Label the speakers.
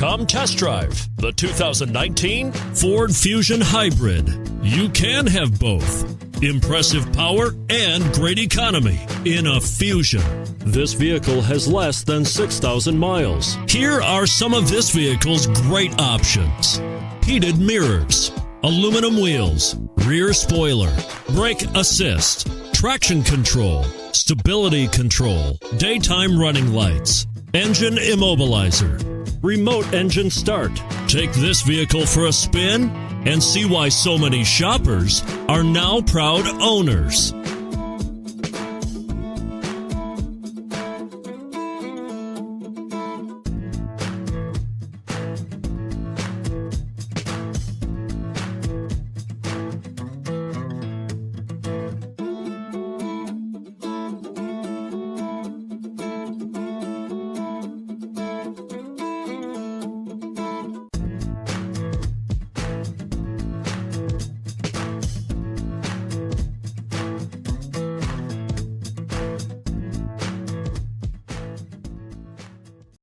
Speaker 1: Come test drive the 2019
Speaker 2: Ford Fusion Hybrid. You can have both. Impressive power and great economy in a Fusion. This vehicle has less than 6,000 miles. Here are some of this vehicle's great options: heated mirrors, aluminum wheels, rear spoiler, brake assist, traction control, stability control, daytime running lights, engine immobilizer, remote engine start. Take this vehicle for a spin and see why so many shoppers are now proud owners.